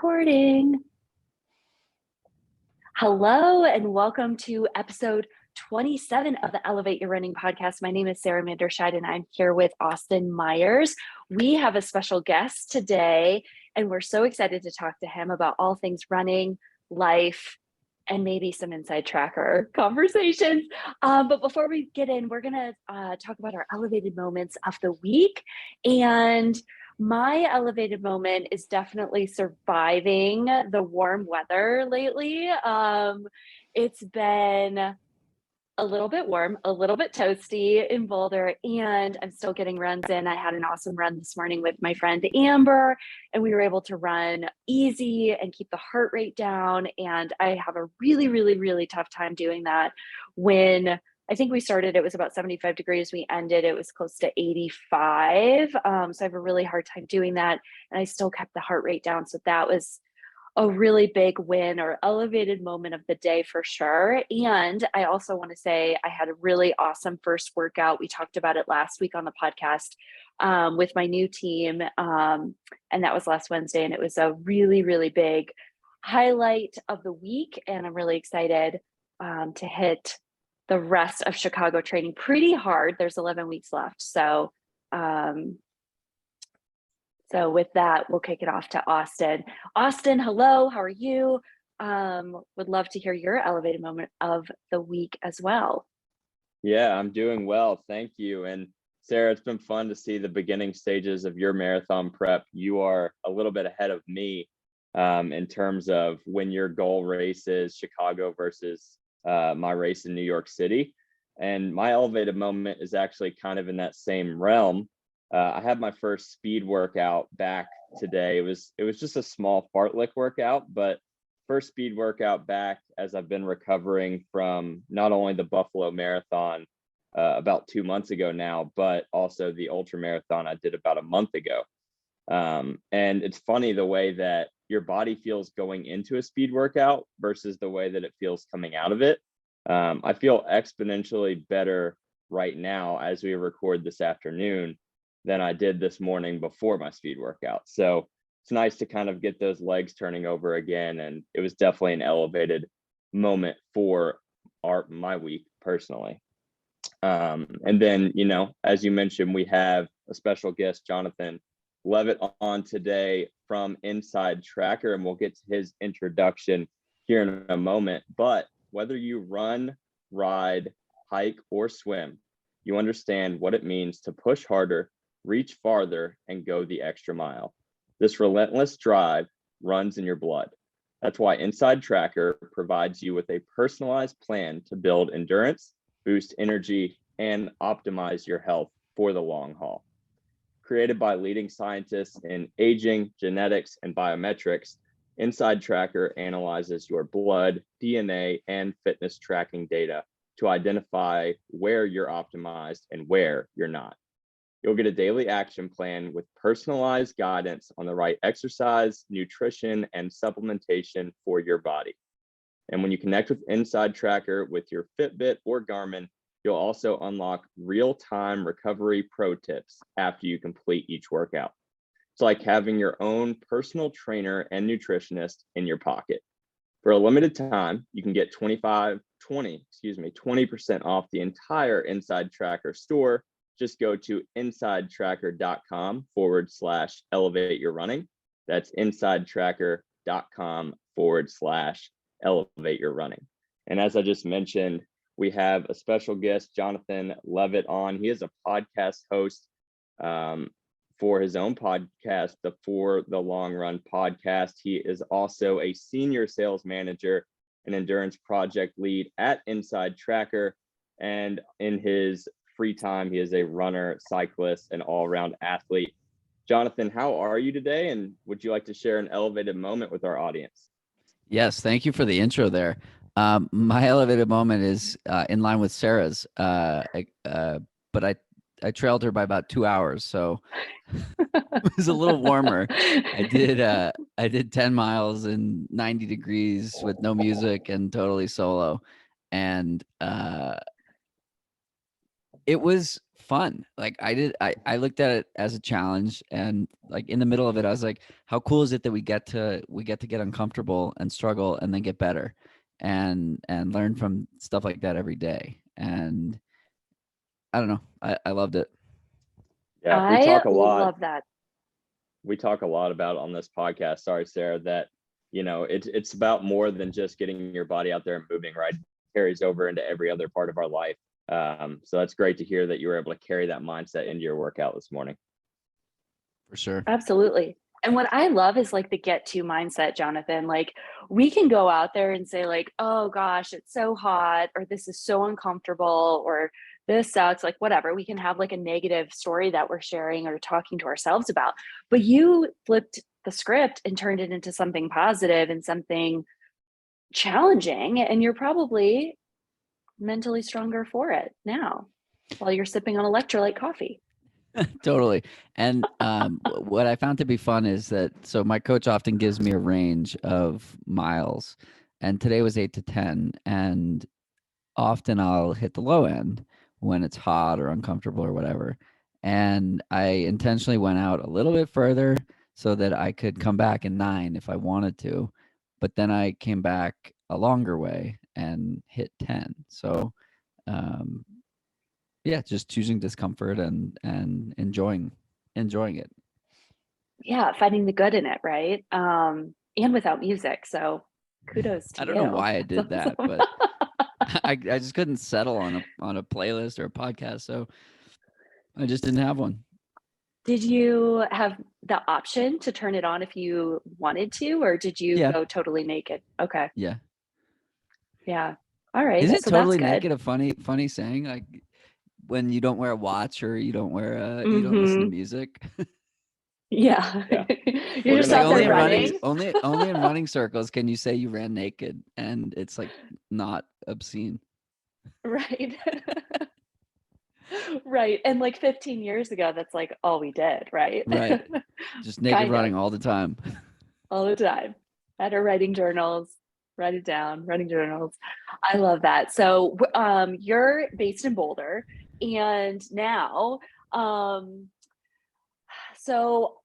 Recording. Hello and welcome to episode 27 of the Elevate Your Running podcast. My name is Sarah Manderscheid and I'm here with Austin Myers. We have a special guest today and we're so excited to talk to him about all things running, life, and maybe some inside tracker conversations. But before we get in, we're gonna talk about our elevated moments of the week. And my elevated moment is definitely surviving the warm weather lately. It's been a little bit warm, a little bit toasty in Boulder, and I'm still getting runs in. I had an awesome run this morning with my friend Amber, and we were able to run easy and keep the heart rate down. And I have a really tough time doing that. When I think we started, it was about 75 degrees. We ended, it was close to 85. So I have a really hard time doing that. And I still kept the heart rate down. So that was a really big win or elevated moment of the day for sure. And I also want to say I had a really awesome first workout. We talked about it last week on the podcast with my new team. And that was last Wednesday. And it was a really big highlight of the week. And I'm really excited to hit the rest of Chicago training pretty hard. There's 11 weeks left. So with that, we'll kick it off to Austin. Austin, hello, how are you? Would love to hear your elevated moment of the week as well. Yeah, I'm doing well. Thank you. And Sarah, it's been fun to see the beginning stages of your marathon prep. You are a little bit ahead of me in terms of when your goal race is Chicago versus my race in New York City. And my elevated moment is actually kind of in that same realm. I had my first speed workout back today. It was just a small fartlek workout, but first speed workout back as I've been recovering from not only the Buffalo Marathon about 2 months ago now, but also the ultra marathon I did about a month ago. And it's funny the way that your body feels going into a speed workout versus the way that it feels coming out of it. I feel exponentially better right now as we record this afternoon than I did this morning before my speed workout. So it's nice to kind of get those legs turning over again. And it was definitely an elevated moment for my week personally. And then, as you mentioned, we have a special guest, Jonathan Levitt, on today from Inside Tracker, and we'll get to his introduction here in a moment. But whether you run, ride, hike, or swim, you understand what it means to push harder, reach farther, and go the extra mile. This relentless drive runs in your blood. That's why Inside Tracker provides you with a personalized plan to build endurance, boost energy, and optimize your health for the long haul. Created by leading scientists in aging, genetics, and biometrics, Inside Tracker analyzes your blood, DNA, and fitness tracking data to identify where you're optimized and where you're not. You'll get a daily action plan with personalized guidance on the right exercise, nutrition, and supplementation for your body. And when you connect with Inside Tracker with your Fitbit or Garmin, you'll also unlock real-time recovery pro tips after you complete each workout. It's like having your own personal trainer and nutritionist in your pocket. For a limited time, you can get 20% off the entire Inside Tracker store. Just go to insidetracker.com/elevate your running. That's insidetracker.com/elevate your running. And as I just mentioned, we have a special guest, Jonathan Levitt, on. He is a podcast host for his own podcast, the For the Long Run podcast. He is also a senior sales manager and endurance project lead at Inside Tracker. And in his free time, he is a runner, cyclist, and all-around athlete. Jonathan, how are you today? And would you like to share an elevated moment with our audience? Yes, thank you for the intro there. My elevated moment is in line with Sarah's, but I trailed her by about 2 hours, so it was a little warmer. I did 10 miles in 90 degrees with no music and totally solo, and it was fun. Like I looked at it as a challenge, and like in the middle of it, I was like, how cool is it that we get to get uncomfortable and struggle and then get better and learn from stuff like that every day. And I don't know. I loved it. Yeah, I love that. we talk a lot about on this podcast, sorry Sarah, that it's about more than just getting your body out there and moving, right? It carries over into every other part of our life. So that's great to hear that you were able to carry that mindset into your workout this morning. For sure. Absolutely. And what I love is like the get to mindset, Jonathan. Like we can go out there and say like, oh gosh, it's so hot, or this is so uncomfortable, or this sucks, like whatever. We can have like a negative story that we're sharing or talking to ourselves about. But you flipped the script and turned it into something positive and something challenging. And you're probably mentally stronger for it now while you're sipping on electrolyte coffee. Totally. And what I found to be fun is that, so my coach often gives me a range of miles, and today was 8 to 10, and often I'll hit the low end when it's hot or uncomfortable or whatever. And I intentionally went out a little bit further so that I could come back in 9 if I wanted to, but then I came back a longer way and hit 10. So um, yeah, just choosing discomfort and enjoying it. Yeah, finding the good in it, right? And without music. So kudos to I don't you. know why I did That's that, awesome. but I just couldn't settle on a playlist or a podcast, so I just didn't have one. Did you have the option to turn it on if you wanted to, or did you Yeah, go totally naked? Okay. yeah. Yeah. All right. Isn't So that's totally good. naked a funny saying? Like when you don't wear a watch or you don't you don't listen to Mm-hmm. music. Yeah. Yeah. You're We're just gonna Like out there only in start running these. running. only in running circles can you say you ran naked, and it's like not obscene. Right. Right. And like 15 years ago, that's like all we did, right? Right. Just naked Kind of running all the time. all the time. Had her writing journals, write it down, writing journals. I love that. So you're based in Boulder, and now, um, so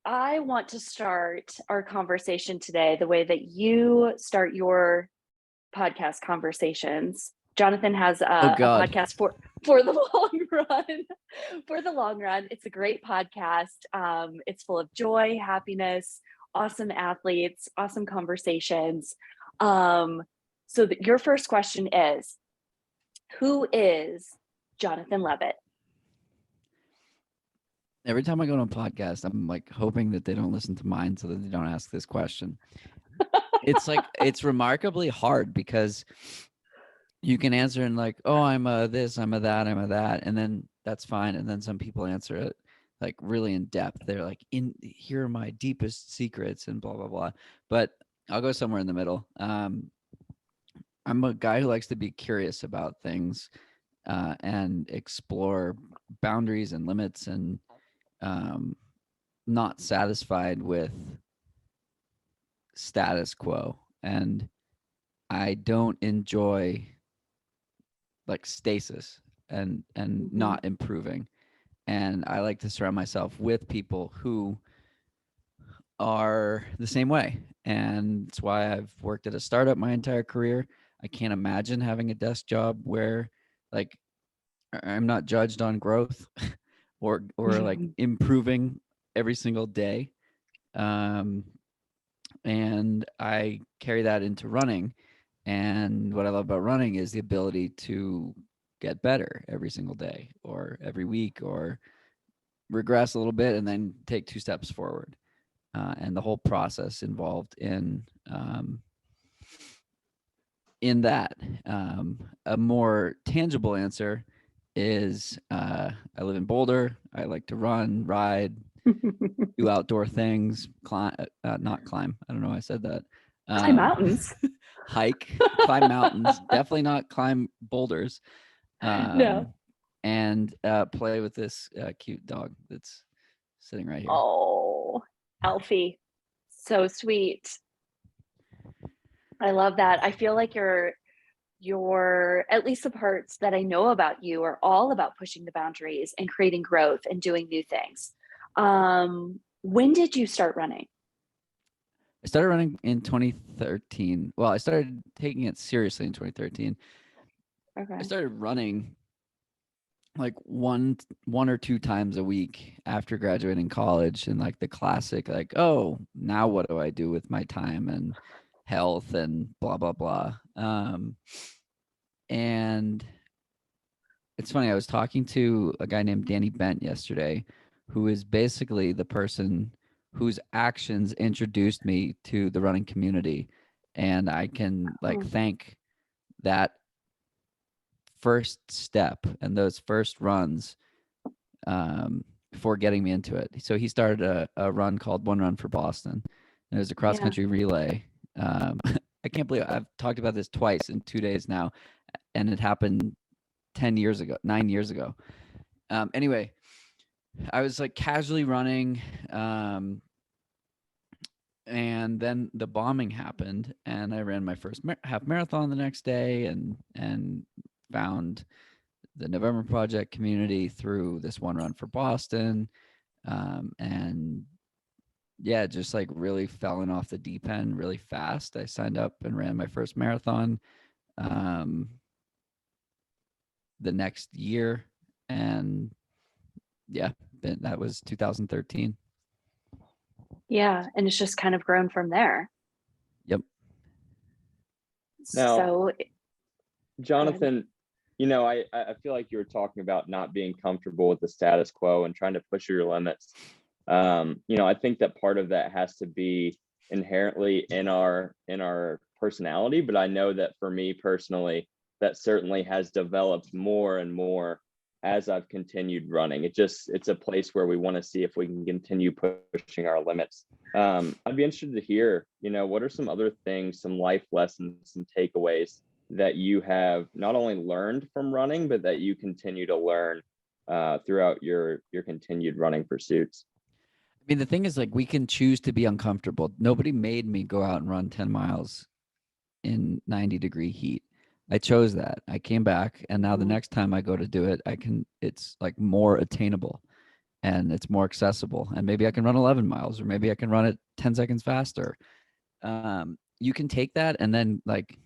I want to start our conversation today the way that you start your podcast conversations. Jonathan has Oh a God. podcast for the long run. For the long run, it's a great podcast. It's full of joy, happiness, awesome athletes, awesome conversations. So your first question is, who is Jonathan Levitt? Every time I go on a podcast, I'm like hoping that they don't listen to mine so that they don't ask this question. It's like it's remarkably hard because you can answer in like, oh, I'm a this, I'm a that, I'm a that, and then that's fine. And then some people answer it like really in depth. They're like, in here are my deepest secrets and blah blah blah. But I'll go somewhere in the middle. I'm a guy who likes to be curious about things and explore boundaries and limits, and not satisfied with status quo. And I don't enjoy like stasis and Mm-hmm. not improving. And I like to surround myself with people who are the same way. And it's why I've worked at a startup my entire career. I can't imagine having a desk job where like I'm not judged on growth or like improving every single day. Um, and I carry that into running. And what I love about running is the ability to get better every single day or every week, or regress a little bit and then take 2 steps forward. And the whole process involved in that. A more tangible answer is I live in Boulder. I like to run, ride, do outdoor things, climb, not climb. I don't know why I said that. Climb mountains. Hike, climb mountains, definitely not climb boulders. No. And play with this cute dog that's sitting right here. Oh, Alfie. So sweet. I love that. I feel like you're at least the parts that I know about you are all about pushing the boundaries and creating growth and doing new things. When did you start running? I started running in 2013. Well, I started taking it seriously in 2013. I Okay. started running like one or two times a week after graduating college, and like the classic, like, oh, now what do I do with my time and health and blah blah blah. And it's funny, I was talking to a guy named Danny Bent yesterday, who is basically the person whose actions introduced me to the running community. And I can like Oh, thank that first step and those first runs for getting me into it. So he started a run called One Run for Boston. And it was a cross yeah. country relay. I can't believe I've talked about this twice in 2 days now, and it happened 10 years ago, 9 years ago. Anyway, I was like casually running, and then the bombing happened, and I ran my first half marathon the next day, and found the November Project community through this One Run for Boston, and yeah, just like really falling off the deep end really fast. I signed up and ran my first marathon the next year, and yeah, that was 2013. Yeah. And it's just kind of grown from there. Yep. Now, So, go ahead. Jonathan, I feel like you were talking about not being comfortable with the status quo and trying to push your limits. I think that part of that has to be inherently in our personality, but I know that for me personally, that certainly has developed more and more as I've continued running. It's a place where we want to see if we can continue pushing our limits. I'd be interested to hear, what are some other things, some life lessons, some takeaways that you have not only learned from running, but that you continue to learn throughout your continued running pursuits? I mean, the thing is, like, we can choose to be uncomfortable. Nobody made me go out and run 10 miles in 90-degree heat. I chose that. I came back, and now the Mhm. next time I go to do it, it's like more attainable and it's more accessible. And maybe I can run 11 miles, or maybe I can run it 10 seconds faster. You can take that, and then, like,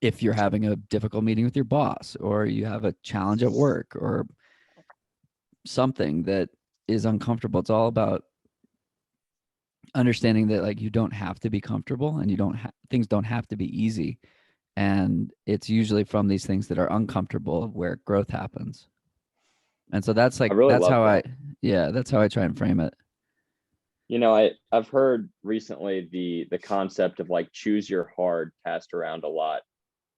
if you're having a difficult meeting with your boss, or you have a challenge at work, or something that is uncomfortable, it's all about understanding that, like, you don't have to be comfortable, and you don't things don't have to be easy, and it's usually from these things that are uncomfortable where growth happens. And so that's I like really that's love how I that. yeah, that's how I try and frame it. I've heard recently the concept of like choose your hard passed around a lot.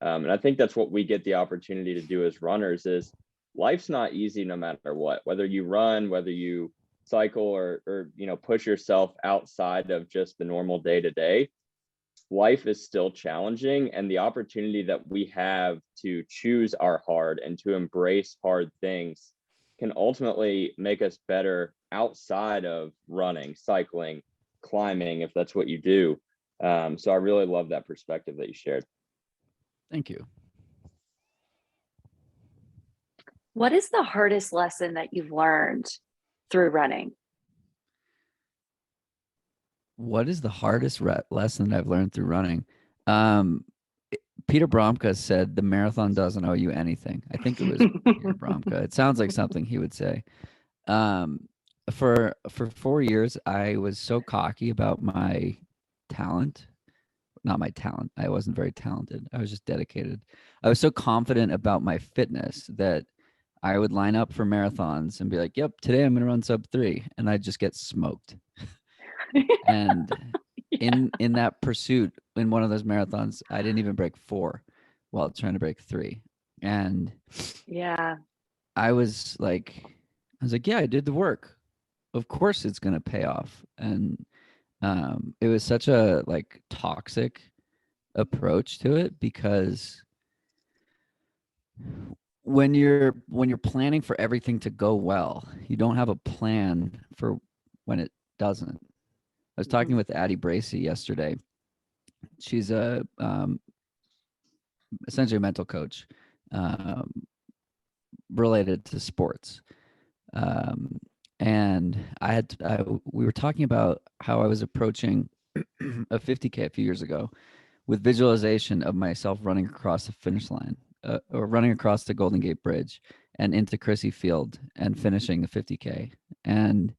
And I think that's what we get the opportunity to do as runners is life's not easy no matter what, whether you run, whether you cycle or push yourself outside of just the normal day to day. Life is still challenging, and the opportunity that we have to choose our hard and to embrace hard things can ultimately make us better outside of running, cycling, climbing, if that's what you do. So I really love that perspective that you shared. Thank you. What is the hardest lesson that you've learned through running? What is the hardest lesson I've learned through running? Um, Peter Bromka said the marathon doesn't owe you anything. I think it was Peter Bromka. It sounds like something he would say. Um, for 4 years, I was so cocky about my talent. Not my talent. I wasn't very talented. I was just dedicated. I was so confident about my fitness that I would line up for marathons and be like, "Yep, today I'm going to run sub 3," and I'd just get smoked. And Yeah. in that pursuit, in one of those marathons, I didn't even break 4 while trying to break 3. And Yeah. I was like, yeah, I did the work. Of course it's going to pay off. And it was such a like toxic approach to it, because when you're planning for everything to go well, you don't have a plan for when it doesn't. I was talking Mhm. with Addie Bracy yesterday. She's a essentially a mental coach, um, related to sports. Um, and we were talking about how I was approaching a 50K a few years ago with visualization of myself running across the finish line, or running across the Golden Gate Bridge and into Chrissy Field and finishing the 50K. And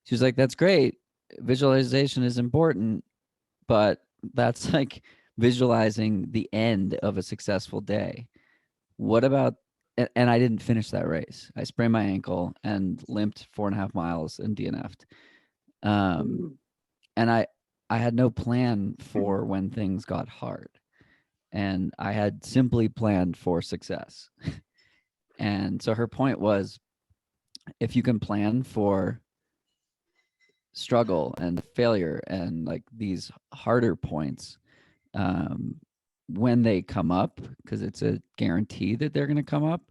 she was like, "That's great. Visualization is important, but that's like visualizing the end of a successful day. What about?" And I didn't finish that race. I sprained my ankle and limped 4.5 miles and DNF'd. Um, Mm. and I had no plan for when things got hard, and I had simply planned for success. And so her point was, if you can plan for struggle and failure and like these harder points, um, when they come up, because it's a guarantee that they're going to come up,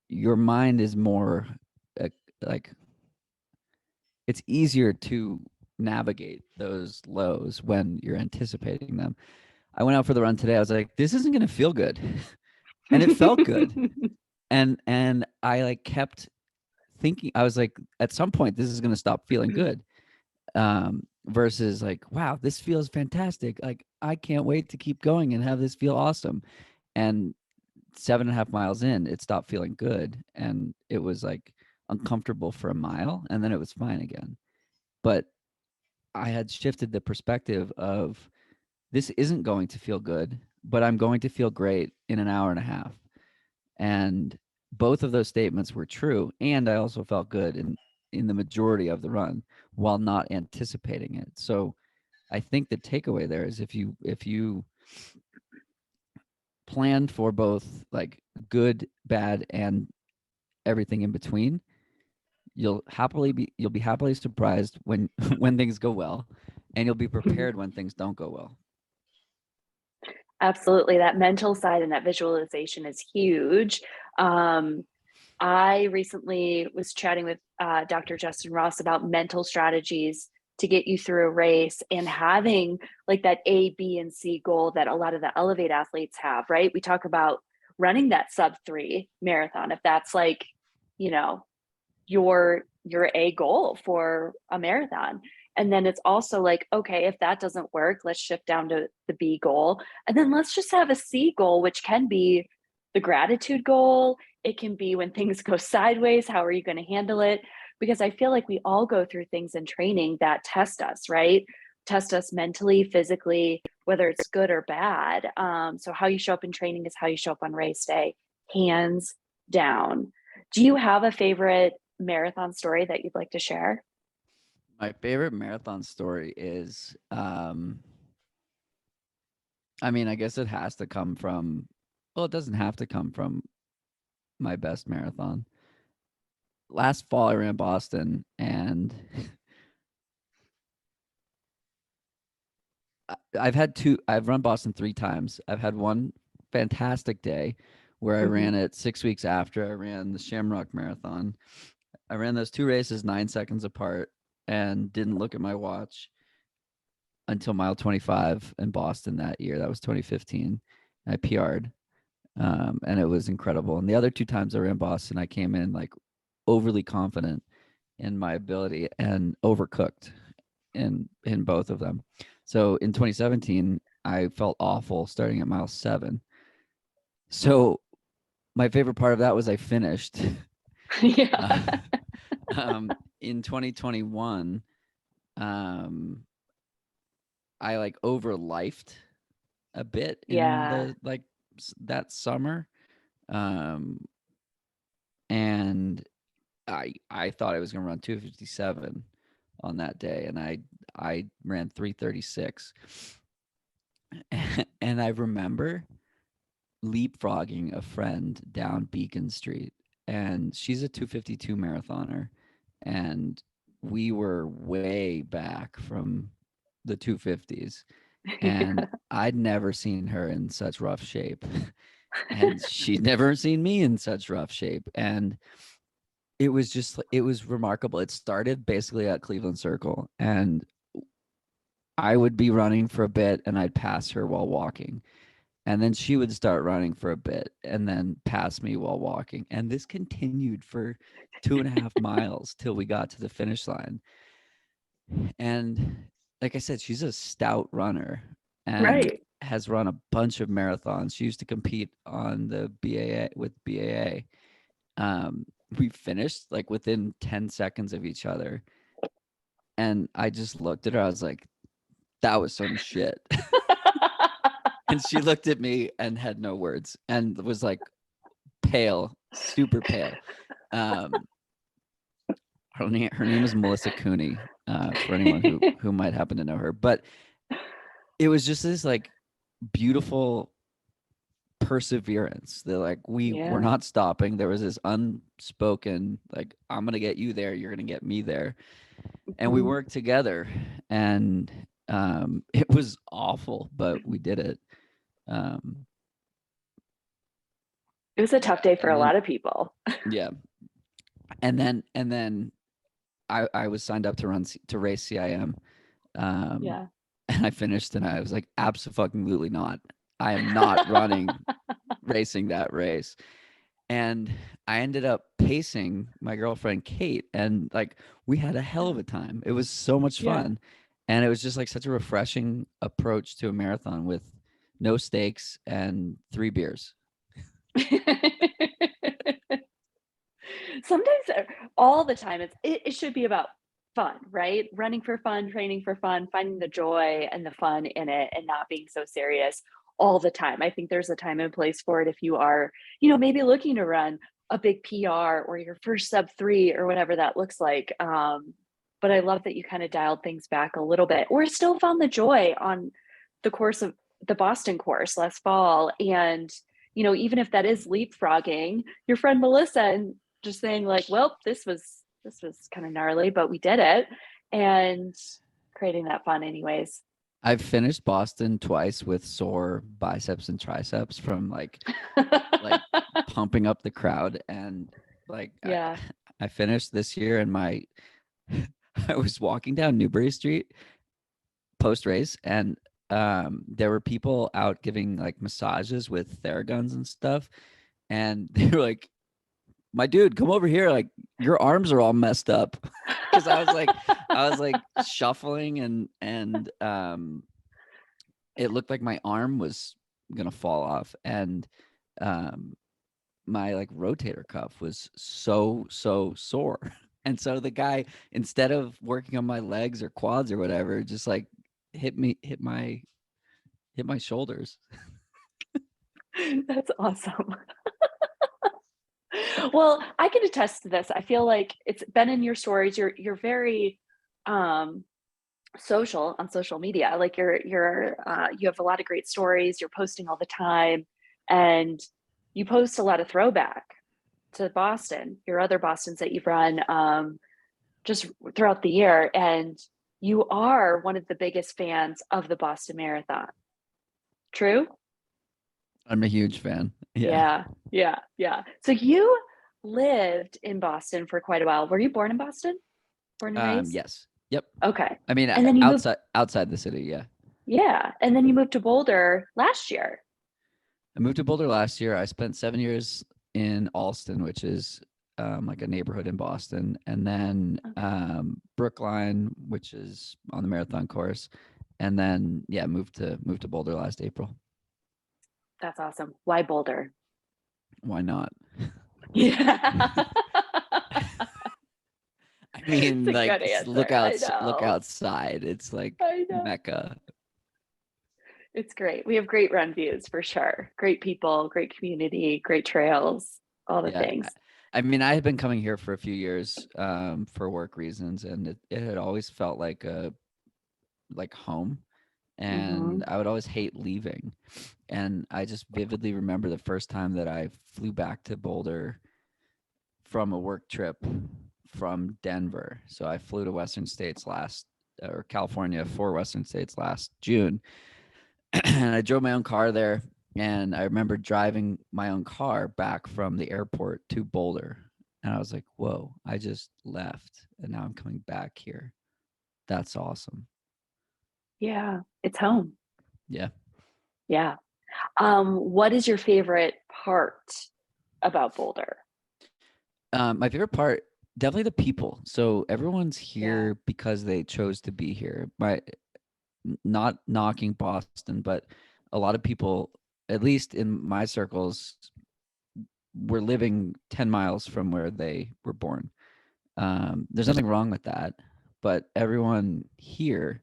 your mind is more uh, like, it's easier to navigate those lows when you're anticipating them. I went out for the run today. I was like, this isn't going to feel good. And it felt good. And I like kept thinking, I was like, at some point this is going to stop feeling good. Versus like, wow, this feels fantastic. Like, I can't wait to keep going and have this feel awesome. And 7.5 miles in, it stopped feeling good. And it was like uncomfortable for a mile. And then it was fine again. But I had shifted the perspective of, this isn't going to feel good, but I'm going to feel great in an hour and a half. And both of those statements were true. And I also felt good in the majority of the run while not anticipating it. So I think the takeaway there is, if you plan for both like good, bad, and everything in between, you'll be happily surprised when when things go well, and you'll be prepared when things don't go well. Absolutely. That mental side and that visualization is huge. Um, I recently was chatting with Dr. Justin Ross about mental strategies to get you through a race, and having like that A, B, and C goal that a lot of the Elevate athletes have, right? We talk about running that sub 3 marathon. If that's like, you know, your A goal for a marathon. And then it's also like, okay, if that doesn't work, let's shift down to the B goal. And then let's just have a C goal, which can be the gratitude goal. It can be when things go sideways, how are you going to handle it? Because I feel like we all go through things in training that test us, right? Test us mentally, physically, whether it's good or bad. So how you show up in training is how you show up on race day, hands down. Do you have a favorite marathon story that you'd like to share? My favorite marathon story is, I mean, I guess it has to come from, well, it doesn't have to come from my best marathon. Last fall, I ran Boston, and I've run Boston 3 times. I've had one fantastic day where I Mhm. ran it 6 weeks after I ran the Shamrock Marathon. I ran those 2 races 9 seconds apart and didn't look at my watch until mile 25 in Boston that year. That was 2015. I PR'd, and it was incredible. And the other 2 times I ran Boston, I came in like overly confident in my ability and overcooked in both of them. So in 2017, I felt awful starting at mile 7. So my favorite part of that was I finished. Yeah. Uh, in 2021, um, I like over lifed a bit in Yeah. the like that summer, um, and I thought I was gonna run 2:57 on that day, and I ran 3:36, and I remember leapfrogging a friend down Beacon Street, and she's a 2:52 marathoner, and we were way back from the 250s, and I'd never seen her in such rough shape. And she'd never seen me in such rough shape. And it was remarkable. It started basically at Cleveland Circle, and I would be running for a bit and I'd pass her while walking. And then she would start running for a bit and then pass me while walking. And this continued for 2.5 miles till we got to the finish line. And like I said, she's a stout runner and Right. has run a bunch of marathons. She used to compete on the BAA with BAA. We finished like within 10 seconds of each other. And I just looked at her. I was like, that was some shit. And she looked at me and had no words and was like pale, super pale. Um, her name is Melissa Cooney, for anyone who might happen to know her. But it was just this like beautiful perseverance that like we were Yeah. not stopping. There was this unspoken like, I'm gonna get you there, you're gonna get me there, and we Mhm. worked together. And it was awful, but we did it. Um, It was a tough day for and a then lot of people. yeah, and then I was signed up to race CIM. Um, Yeah. and I finished and I was like, absolutely not. I am not running racing that race. And I ended up pacing my girlfriend Kate, and like we had a hell of a time. It was so much Yeah. fun. And it was just like such a refreshing approach to a marathon with no stakes and 3 beers. Sometimes, all the time, it should be about fun, right? Running for fun, training for fun, finding the joy and the fun in it, and not being so serious all the time. I think there's a time and place for it if you are, maybe looking to run a big PR or your first sub 3 or whatever that looks like. But I love that you kind of dialed things back a little bit, or still found the joy on the course of the Boston course last fall. And even if that is leapfrogging your friend Melissa and just saying like, well, this was kind of gnarly, but we did it, and creating that fun anyways. I've finished Boston twice with sore biceps and triceps from like pumping up the crowd. And like Yeah. I finished this year and I was walking down Newbury Street post race, and there were people out giving like massages with Theraguns and stuff, and they were like, my dude, come over here, like your arms are all messed up. Because I was like shuffling, and it looked like my arm was gonna fall off, and um my like rotator cuff was so sore. And so the guy, instead of working on my legs or quads or whatever, just like hit my shoulders. That's awesome. Well, I can attest to this. I feel like it's been in your stories. You're very um social on social media. Like you have a lot of great stories. You're posting all the time, and you post a lot of throwback to Boston, your other Bostons that you've run, just throughout the year. And you are one of the biggest fans of the Boston Marathon. True? I'm a huge fan. Yeah. Yeah, yeah, yeah. So you lived in Boston for quite a while. Were you born in Boston? Born and raised? Yes. Yep. Okay. I mean, And then you moved, outside the city. Yeah. yeah. And then you moved to Boulder last year. I moved to Boulder last year. I spent 7 years in Alston, which is like a neighborhood in Boston, and then Brookline, which is on the marathon course, and then yeah, moved to Boulder last April. That's awesome. Why Boulder? Why not? Yeah. I It's mean, a like good answer. I look know. outside. It's like I know. Mecca. It's great. We have great run views for sure. Great people, great community, great trails, all the Yeah. things. I mean, I had been coming here for a few years for work reasons, and it had always felt like a like home, Hmm. and I would always hate leaving. And I just vividly remember the first time that I flew back to Boulder from a work trip from Denver. So I flew to Western States or California for Western States last June. And I drove my own car there. And I remember driving my own car back from the airport to Boulder. And I was like, whoa, I just left and now I'm coming back here. That's awesome. Yeah, it's home. Yeah. Yeah. What is your favorite part about Boulder? My favorite part, definitely the people. So everyone's Yeah. here because they chose to be here. Not knocking Boston, but a lot of people, at least in my circles, were living 10 miles from where they were born. There's nothing wrong with that, but everyone here,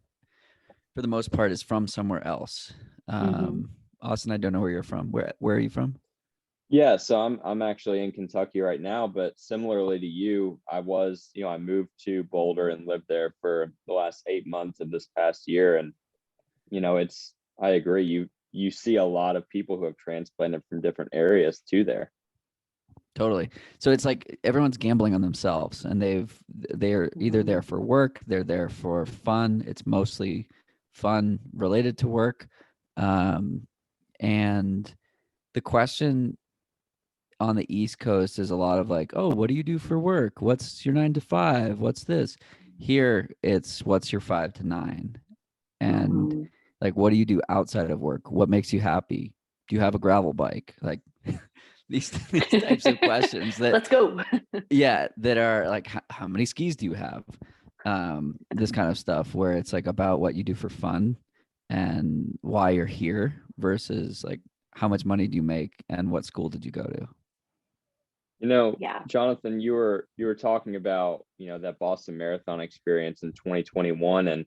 for the most part, is from somewhere else. Hmm. Austin, I don't know where you're from. Where are you from? Yeah, so I'm actually in Kentucky right now, but similarly to you, I moved to Boulder and lived there for the last 8 months of this past year. And, it's I agree, you see a lot of people who have transplanted from different areas to there. Totally. So it's like everyone's gambling on themselves, and they're either there for work, they're there for fun. It's mostly fun related to work. Um, and the question on the East Coast is a lot of like, oh, what do you do for work? What's your 9 to 5? What's this? Here, it's what's your 5 to 9? And Hmm. like, what do you do outside of work? What makes you happy? Do you have a gravel bike? Like these types of questions that, Let's go. yeah, that are like, how many skis do you have? This kind of stuff where it's like about what you do for fun and why you're here versus like how much money do you make and what school did you go to? Yeah. Jonathan, you were talking about, that Boston Marathon experience in 2021. And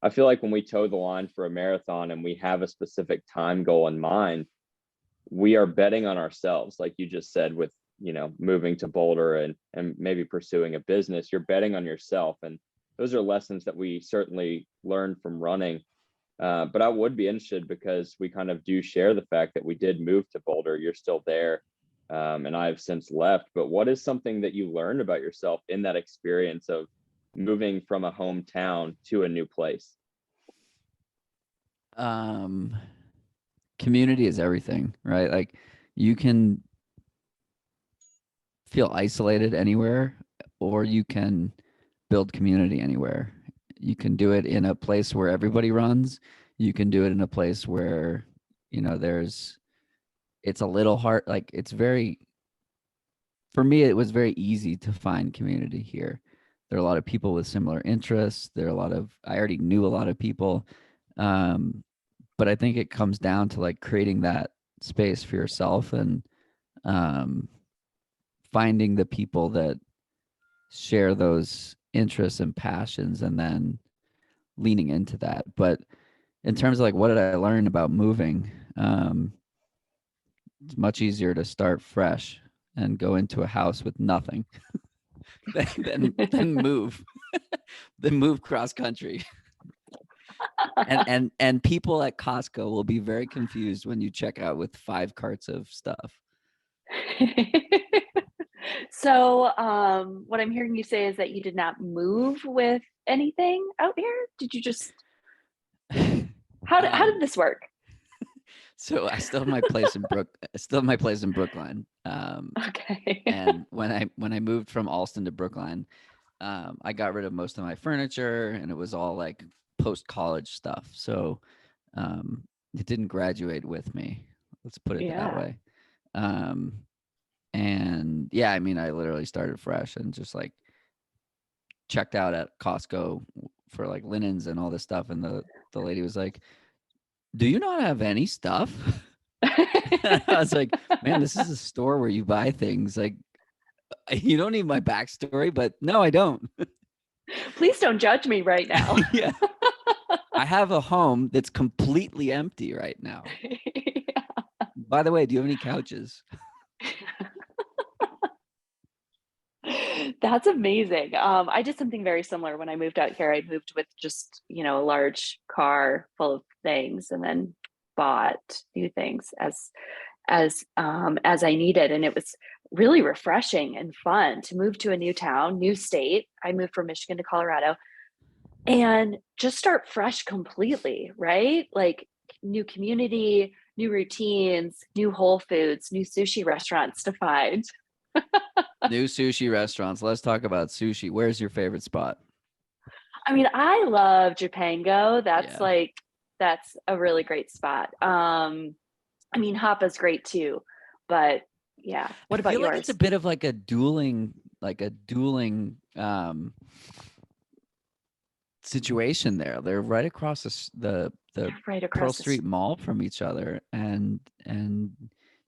I feel like when we toe the line for a marathon and we have a specific time goal in mind, we are betting on ourselves. Like you just said, with, moving to Boulder and maybe pursuing a business, you're betting on yourself. And those are lessons that we certainly learned from running. But I would be interested because we kind of do share the fact that we did move to Boulder. You're still there. And I've since left. But what is something that you learned about yourself in that experience of moving from a hometown to a new place? Um, Community is everything, right? Like you can feel isolated anywhere, or you can build community anywhere. You can do it in a place where everybody runs. You can do it in a place where, there's, it's a little hard. Like it's very, for me, it was very easy to find community here. There are a lot of people with similar interests. I already knew a lot of people. Um, but I think it comes down to like creating that space for yourself and um, finding the people that share those interests and passions and then leaning into that. But in terms of like what did I learn about moving, it's much easier to start fresh and go into a house with nothing than move than move cross country. And people at Costco will be very confused when you check out with 5 carts of stuff. So, what I'm hearing you say is that you did not move with anything out here. Did you just, how um, did this work? so I still have my place in Brookline. Okay. And when I moved from Alston to Brookline, I got rid of most of my furniture, and it was all like post college stuff. So it didn't graduate with me. Let's put it that Yeah. way. Um, and yeah, I mean, I literally started fresh and just like checked out at Costco for like linens and all this stuff. And the lady was like, "Do you not have any stuff?" I was like, "Man, this is a store where you buy things. Like, you don't need my backstory." But no, I don't. Please don't judge me right now. Yeah, I have a home that's completely empty right now. By the way, do you have any couches? That's amazing. I did something very similar when I moved out here. I moved with just, a large car full of things and then bought new things as I needed. And it was really refreshing and fun to move to a new town, new state. I moved from Michigan to Colorado and just start fresh completely, right? Like new community, new routines, new Whole Foods, new sushi restaurants to find. New sushi restaurants. Let's talk about sushi. Where's your favorite spot? I mean, I love Japango. Yeah. That's a really great spot. I mean, Hoppa's great too, but yeah. What I about feel like it's yours? a bit of like a dueling situation there. They're right across the Right Pearl across the Street Mall from each other, and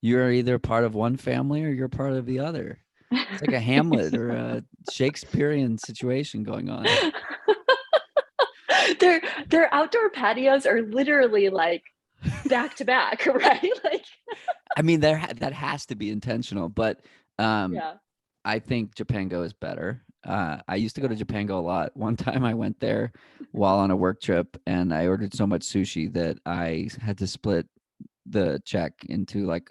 you're either part of one family or you're part of the other. It's like a Hamlet or a Shakespearean situation going on. Their outdoor patios are literally like back to back, right? Like, I mean, that has to be intentional, but um, yeah. I think Japango is better. I used to go to Japango a lot. One time I went there while on a work trip, and I ordered so much sushi that I had to split the check into like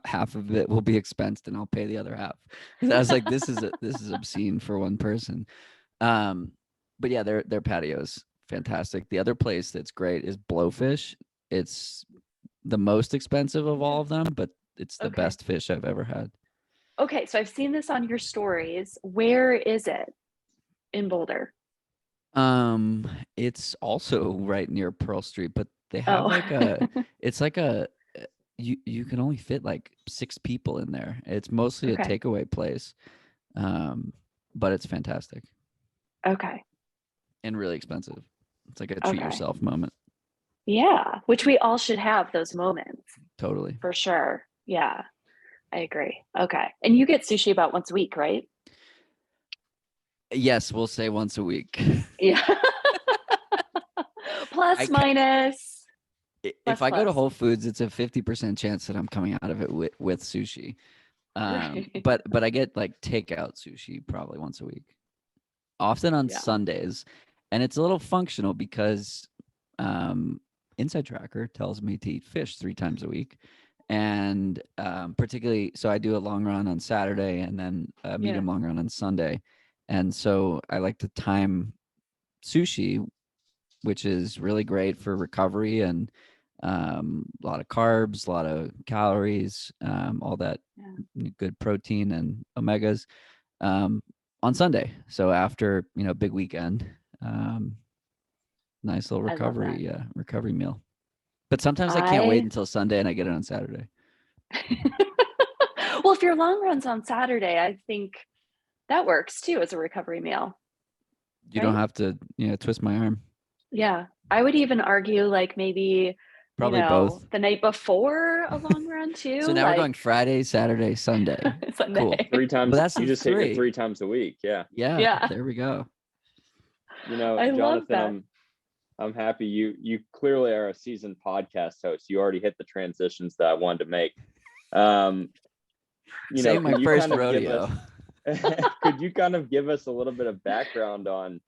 half of it will be expensed and I'll pay the other half. I was like, this is obscene for one person. Um, but yeah, their patio's fantastic. The other place that's great is Blowfish. It's the most expensive of all Yeah. of them, but it's the Okay. best fish I've ever had. Okay, so I've seen this on your stories. Where is it in Boulder? It's also right near Pearl Street, but they have Oh. like it's like you can only fit like 6 people in there. It's mostly a Okay. takeaway place. But it's fantastic Okay. and really expensive. It's like a treat Okay. yourself moment. Yeah, which we all should have those moments Totally. for sure. Yeah, I agree. Okay. And you get sushi about once a week, right? Yes, we'll say once a week. Yeah. I Plus, minus, if plus, I go to plus. Whole Foods, it's a 50% chance that I'm coming out of it with sushi. Right. But I get like takeout sushi probably once a week, often on Yeah. Sundays, and it's a little functional because um, Inside Tracker tells me to eat fish 3 times a week, and particularly so I do a long run on Saturday and then a Yeah. medium long run on Sunday, and so I like to time sushi, which is really great for recovery and a lot of carbs, a lot of calories, all that Yeah. good protein and omegas um, on Sunday. So after big weekend, um, nice little I love that. recovery meal. But sometimes I can't wait I until Sunday and I get it on Saturday. well, if your long run's on Saturday, I think that works too as a recovery meal, You don't right? have to twist my arm. Yeah. I would even argue like maybe, Probably both. the night before a long run So too, now we're going like Friday, Saturday, Sunday. Cool. Sunday. Three Well, times. that's You just hit your 3. 3 times a week. Yeah. Yeah, Yeah. there we go. I love Jonathan, that. I'm happy you clearly are a seasoned podcast host. You already hit the transitions that I wanted to make. Um, Saying my could you first kind of give rodeo. us could you kind of give us a little bit of background on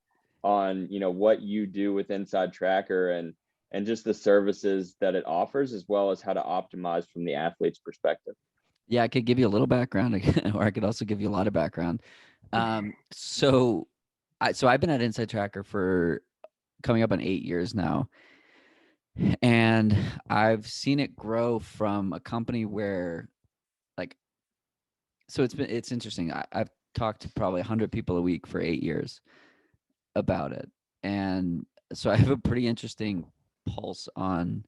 what you do with Inside Tracker and just the services that it offers, as well as how to optimize from the athlete's perspective? Yeah, I could give you a little background, or I could also give you a lot of background. So I've been at Inside Tracker for coming up on 8 years now, and I've seen it grow from a company where, like, so it's interesting. I've talked to probably 100 people a week for 8 years about it, and so I have a pretty interesting pulse on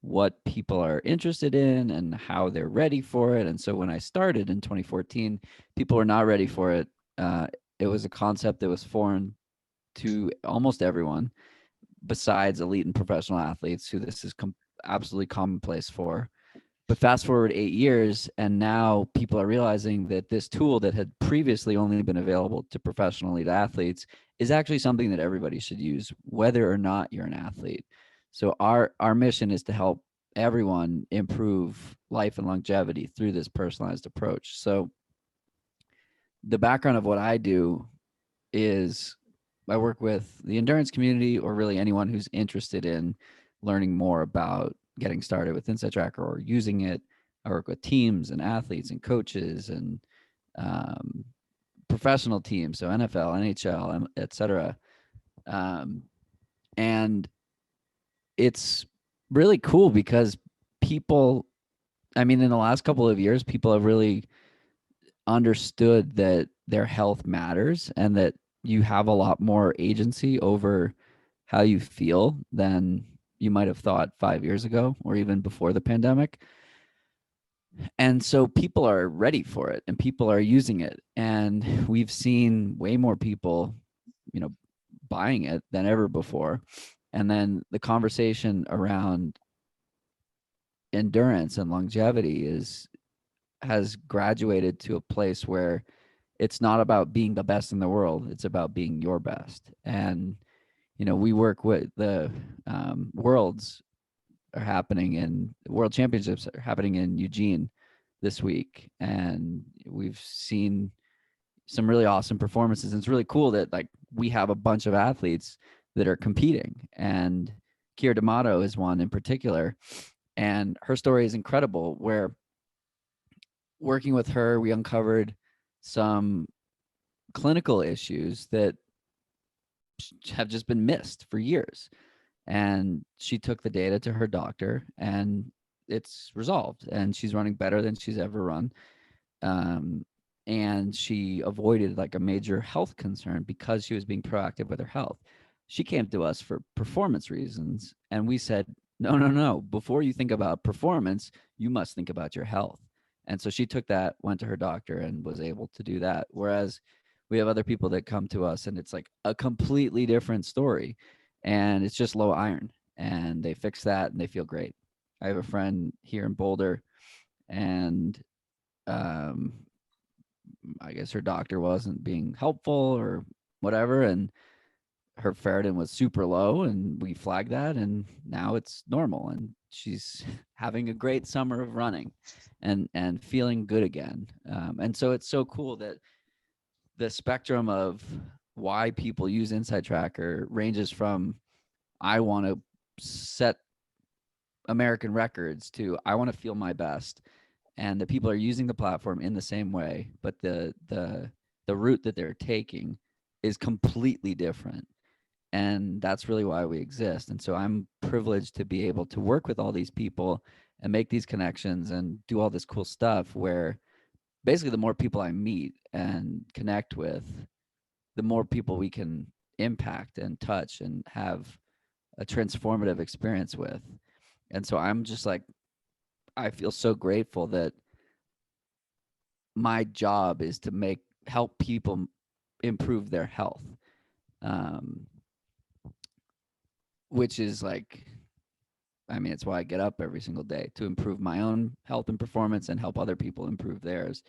what people are interested in and how they're ready for it. And so when I started in 2014, people were not ready for it. It was a concept that was foreign to almost everyone besides elite and professional athletes who this is absolutely commonplace for. But fast forward 8 years, and now people are realizing that this tool that had previously only been available to professional elite athletes is actually something that everybody should use, whether or not you're an athlete. So our mission is to help everyone improve life and longevity through this personalized approach. So the background of what I do is I work with the endurance community, or really anyone who's interested in learning more about getting started with Inside Tracker or using it. I work with teams and athletes and coaches and um, professional teams, so NFL, NHL, et cetera. And it's really cool because people, I mean, in the last couple of years, people have really understood that their health matters and that you have a lot more agency over how you feel than you might have thought 5 years ago or even before the pandemic. And so people are ready for it and people are using it. And we've seen way more people, buying it than ever before. And then the conversation around endurance and longevity has graduated to a place where it's not about being the best in the world. It's about being your best. And, we work with the world championships are happening in Eugene this week. And we've seen some really awesome performances. And it's really cool that like we have a bunch of athletes that are competing, and Kira D'Amato is one in particular. And her story is incredible, where working with her, we uncovered some clinical issues that have just been missed for years. And she took the data to her doctor and it's resolved, and she's running better than she's ever run. And she avoided like a major health concern because she was being proactive with her health. She came to us for performance reasons, and we said, no, no, no. Before you think about performance, you must think about your health. And so she took that, went to her doctor, and was able to do that. Whereas we have other people that come to us and it's like a completely different story, and it's just low iron, and they fix that and they feel great. I have a friend here in Boulder, and I guess her doctor wasn't being helpful or whatever, and her ferritin was super low, and we flagged that, and now it's normal, and she's having a great summer of running and feeling good again. And so it's so cool that the spectrum of why people use Insight Tracker ranges from I want to set American records to I want to feel my best, and the people are using the platform in the same way, but the route that they're taking is completely different. And that's really why we exist. And so I'm privileged to be able to work with all these people and make these connections and do all this cool stuff, where basically the more people I meet and connect with, the more people we can impact and touch and have a transformative experience with. And so I'm just like, I feel so grateful that my job is to help people improve their health, which is like, I mean, it's why I get up every single day, to improve my own health and performance and help other people improve theirs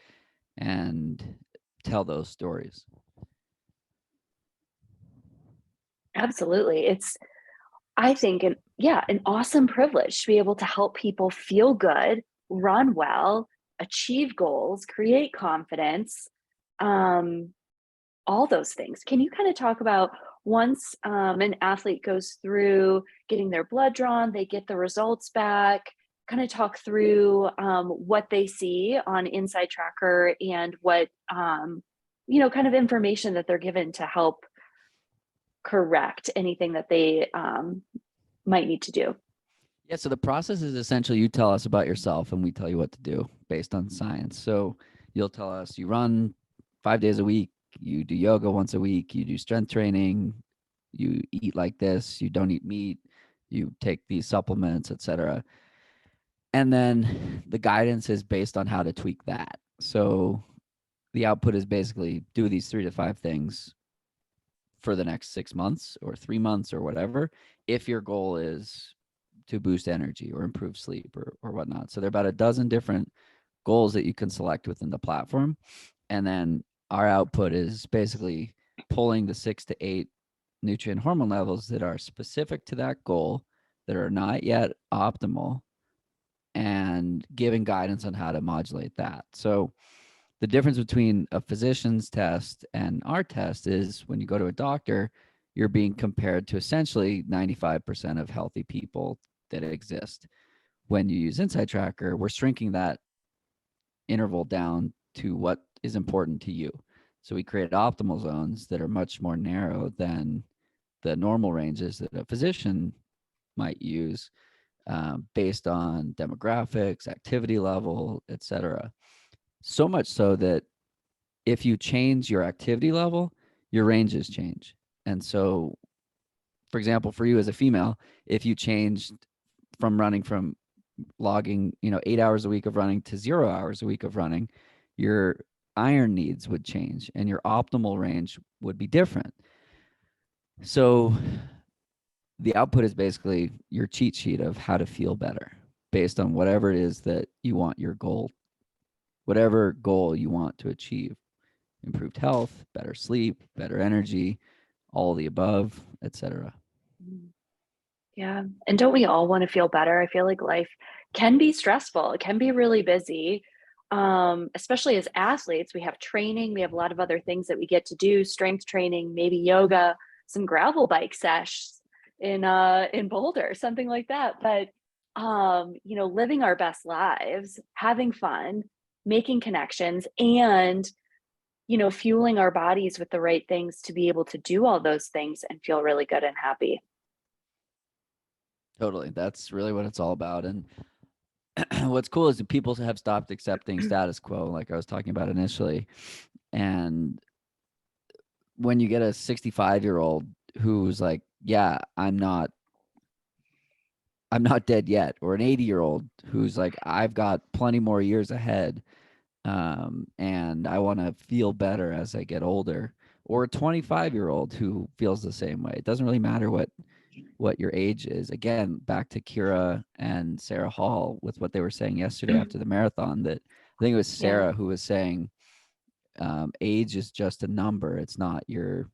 and tell those stories. Absolutely. It's, I think, an awesome privilege to be able to help people feel good, run well, achieve goals, create confidence, all those things. Can you kind of talk about once an athlete goes through getting their blood drawn, they get the results back, kind of talk through what they see on Insight Tracker and what, kind of information that they're given to help correct anything that they might need to do? Yeah, so the process is essentially you tell us about yourself and we tell you what to do based on science. So you'll tell us you run 5 days a week, you do yoga once a week, you do strength training, you eat like this, you don't eat meat, you take these supplements, etc. And then the guidance is based on how to tweak that. So the output is basically do these 3 to 5 things for the next 6 months or 3 months or whatever, if your goal is to boost energy or improve sleep or whatnot. So there are about a dozen different goals that you can select within the platform. And then our output is basically pulling the 6 to 8 nutrient hormone levels that are specific to that goal, that are not yet optimal, and giving guidance on how to modulate that. So the difference between a physician's test and our test is when you go to a doctor, you're being compared to essentially 95% of healthy people that exist. When you use Insight Tracker, we're shrinking that interval down to what is important to you. So we created optimal zones that are much more narrow than the normal ranges that a physician might use, based on demographics, activity level, etc. So much so that if you change your activity level, your ranges change. And so for example, for you as a female, if you changed from running from logging, 8 hours a week of running to 0 hours a week of running, your iron needs would change and your optimal range would be different. So the output is basically your cheat sheet of how to feel better based on whatever it is that you want your goal, whatever goal you want to achieve. Improved health, better sleep, better energy, all the above, etc. Yeah. And don't we all want to feel better? I feel like life can be stressful. It can be really busy. Especially as athletes, we have training, we have a lot of other things that we get to do, strength training, maybe yoga, some gravel bike sessions in Boulder, something like that. But living our best lives, having fun, making connections, and fueling our bodies with the right things to be able to do all those things and feel really good and happy. Totally. That's really what it's all about. And what's cool is that people have stopped accepting status quo, like I was talking about initially. And when you get a 65-year-old who's like, yeah, I'm not dead yet, or an 80-year-old who's like, I've got plenty more years ahead, and I want to feel better as I get older, or a 25-year-old who feels the same way. It doesn't really matter what your age is. Again, back to Kira and Sarah Hall with what they were saying yesterday after the marathon, that I think it was Sarah who was saying, age is just a number. It's not your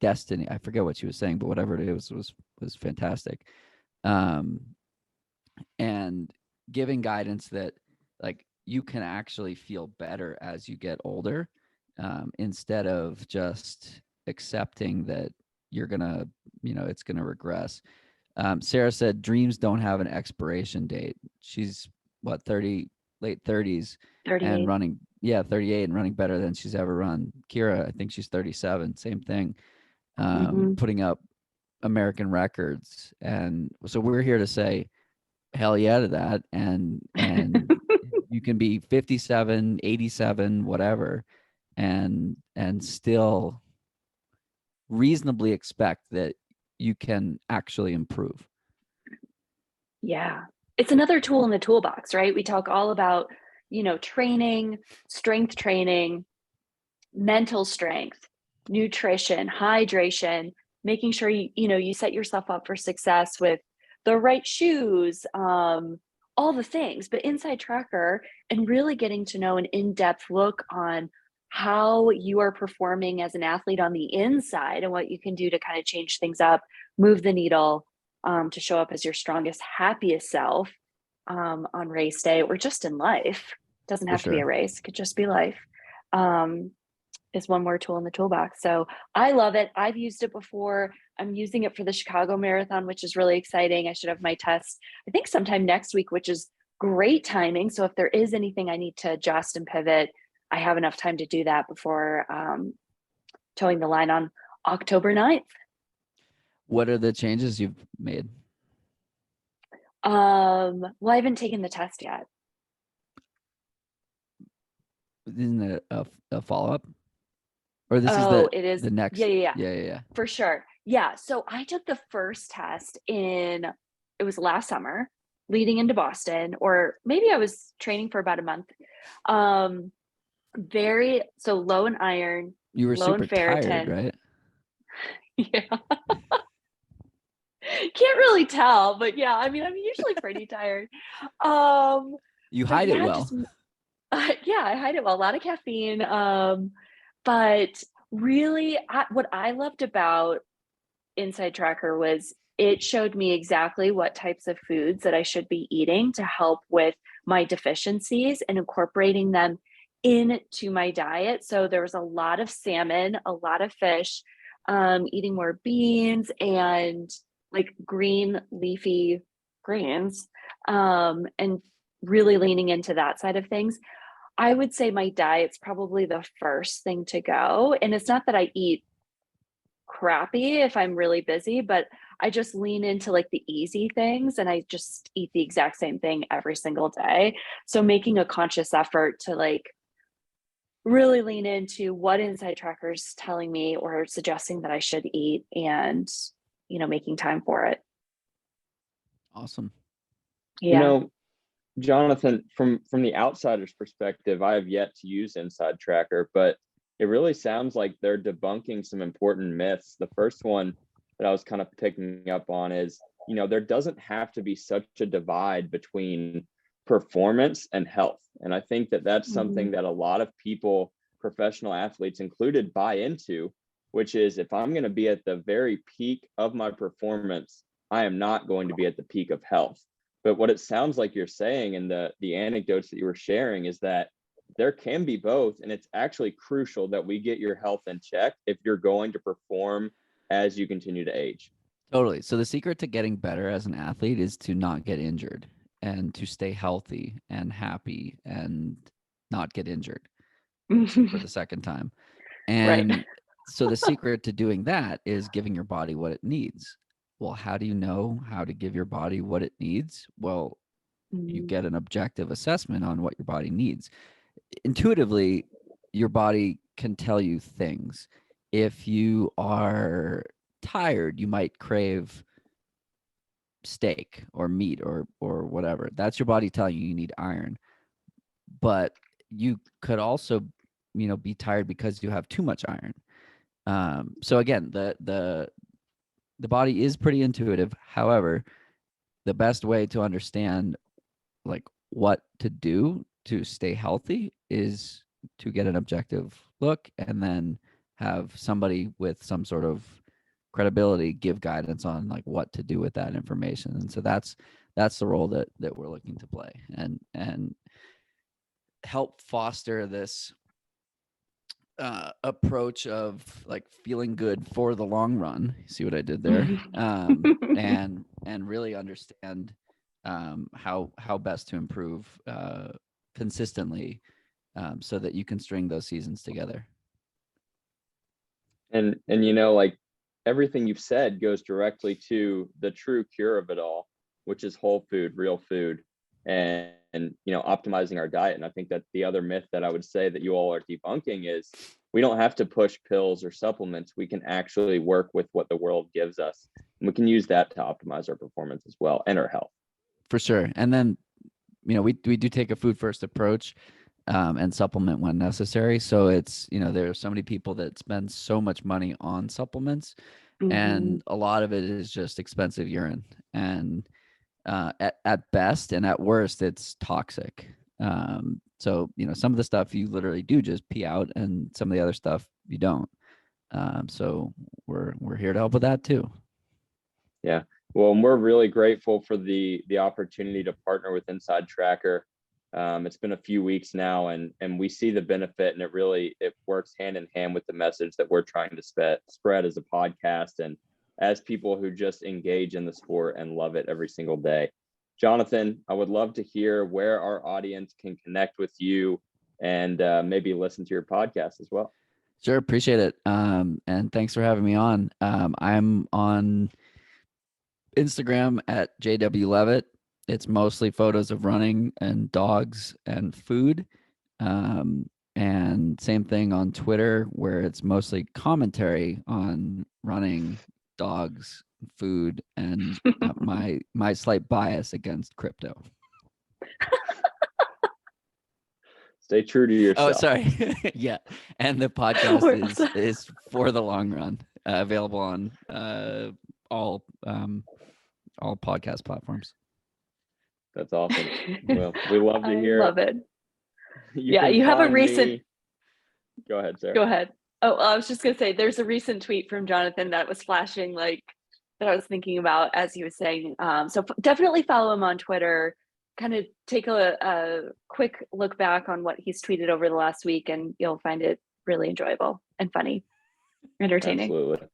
destiny. I forget what she was saying, but whatever it is was fantastic. And giving guidance that like you can actually feel better as you get older, instead of just accepting that you're gonna, it's gonna regress. Sarah said dreams don't have an expiration date. She's what, 30, late 30s, 38. and running, 38 and running better than she's ever run. Kira, I think she's 37, same thing, putting up American records. And so we're here to say hell yeah to that. And you can be 57, 87, whatever, and still reasonably expect that you can actually improve. Yeah. It's another tool in the toolbox, right? We talk all about, training, strength training, mental strength, nutrition, hydration, making sure you set yourself up for success with the right shoes, all the things. But Inside Tracker, and really getting to know an in-depth look on how you are performing as an athlete on the inside and what you can do to kind of change things up, move the needle, to show up as your strongest, happiest self, on race day or just in life. Doesn't have to be a race, it could just be life. Is one more tool in the toolbox. So I love it. I've used it before. I'm using it for the Chicago Marathon, which is really exciting. I should have my test, I think, sometime next week, which is great timing. So if there is anything I need to adjust and pivot, I have enough time to do that before towing the line on October 9th. What are the changes you've made? Well, I haven't taken the test yet. Isn't it a follow-up? Or this it is the next. Yeah. For sure. Yeah. So I took the first test it was last summer leading into Boston, or maybe I was training for about a month. So low in iron, You were low in super ferritin. tired, right? Yeah. Can't really tell, but yeah, I mean, I'm usually pretty tired. You hide it well. Yeah, I hide it well. A lot of caffeine. But really, what I loved about Inside Tracker was it showed me exactly what types of foods that I should be eating to help with my deficiencies and incorporating them into my diet. So there was a lot of salmon, a lot of fish, eating more beans and like green leafy greens, and really leaning into that side of things. I would say my diet's probably the first thing to go. And it's not that I eat crappy if I'm really busy, but I just lean into like the easy things and I just eat the exact same thing every single day. So making a conscious effort to like really lean into what Inside Tracker's telling me or suggesting that I should eat, and making time for it. Awesome. Yeah. Jonathan, from the outsider's perspective, I have yet to use Inside Tracker, but it really sounds like they're debunking some important myths. The first one that I was kind of picking up on is, there doesn't have to be such a divide between performance and health. And I think that that's something that a lot of people, professional athletes included, buy into, which is, if I'm going to be at the very peak of my performance, I am not going to be at the peak of health. But what it sounds like you're saying, and the anecdotes that you were sharing, is that there can be both. And it's actually crucial that we get your health in check if you're going to perform as you continue to age. Totally. So the secret to getting better as an athlete is to not get injured and to stay healthy and happy and not get injured for the second time. Right. And so the secret to doing that is giving your body what it needs. Well, how do you know how to give your body what it needs? Well, you get an objective assessment on what your body needs. Intuitively, your body can tell you things. If you are tired, you might crave steak or meat or whatever. That's your body telling you need iron. But you could also, be tired because you have too much iron. So again, the body is pretty intuitive. However, the best way to understand like what to do to stay healthy is to get an objective look and then have somebody with some sort of credibility give guidance on like what to do with that information. And so that's the role that we're looking to play and help foster this approach of like feeling good for the long run. See what I did there? And really understand how best to improve consistently so that you can string those seasons together. And like everything you've said goes directly to the true cure of it all, which is whole food, real food, and optimizing our diet. And I think that the other myth that I would say that you all are debunking is we don't have to push pills or supplements. We can actually work with what the world gives us, and we can use that to optimize our performance as well and our health. For sure. And then we do take a food first approach and supplement when necessary. So it's there are so many people that spend so much money on supplements, and a lot of it is just expensive urine, and at best and at worst it's toxic. So some of the stuff you literally do just pee out, and some of the other stuff you don't. So we're here to help with that too. Yeah, well, and we're really grateful for the opportunity to partner with Inside Tracker. It's been a few weeks now, and we see the benefit, and it works hand in hand with the message that we're trying to spread as a podcast and as people who just engage in the sport and love it every single day. Jonathan, I would love to hear where our audience can connect with you and maybe listen to your podcast as well. Sure, appreciate it. And thanks for having me on. I'm on Instagram at JW Levitt. It's mostly photos of running and dogs and food. And same thing on Twitter, where it's mostly commentary on running, dogs, food, and my slight bias against crypto. Stay true to yourself. Oh, sorry. Yeah. And the podcast is For the Long Run, available on all podcast platforms. That's awesome. Well, we love to hear I love it. You have a recent. Go ahead, Sarah. Go ahead. Oh, I was just gonna say there's a recent tweet from Jonathan that was flashing that I was thinking about as he was saying. So definitely follow him on Twitter. Kind of take a quick look back on what he's tweeted over the last week, and you'll find it really enjoyable and funny, entertaining. Absolutely.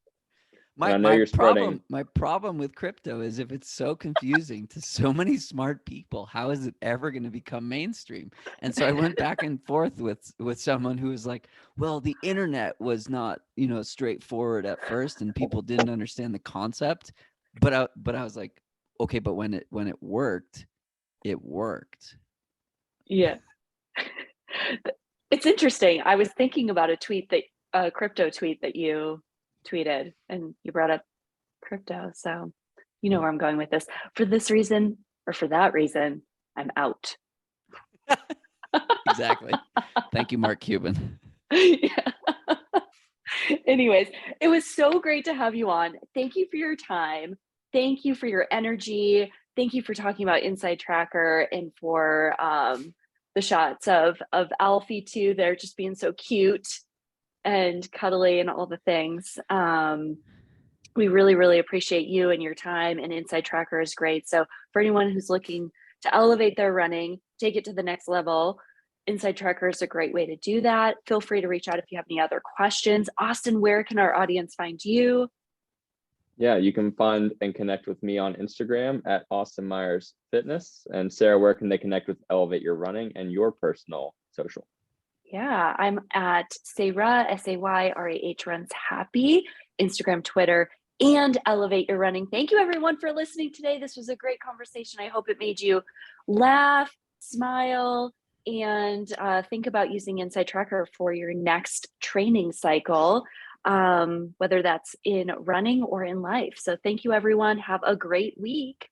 My problem with crypto is if it's so confusing to so many smart people, how is it ever going to become mainstream? And so I went back and forth with someone who was like, well, the internet was not, straightforward at first and people didn't understand the concept. But I was like, okay, but when it worked, it worked. Yeah. It's interesting. I was thinking about a crypto tweet that you tweeted, and you brought up crypto. So you know where I'm going with this. For this reason or for that reason, I'm out. Exactly. Thank you, Mark Cuban. Yeah. Anyways, it was so great to have you on. Thank you for your time. Thank you for your energy. Thank you for talking about Inside Tracker and for the shots of Alfie too. They're just being so cute and cuddly and all the things. We really, really appreciate you and your time, and Inside Tracker is great. So for anyone who's looking to elevate their running, take it to the next level, Inside Tracker is a great way to do that. Feel free to reach out if you have any other questions. Austin, where can our audience find you? Yeah, you can find and connect with me on Instagram at Austin Myers Fitness. And Sarah, where can they connect with Elevate Your Running and your personal social? Yeah, I'm at Sayra, SAYRAH Runs Happy, Instagram, Twitter, and Elevate Your Running. Thank you everyone for listening today. This was a great conversation. I hope it made you laugh, smile, and think about using Inside Tracker for your next training cycle, whether that's in running or in life. So thank you everyone. Have a great week.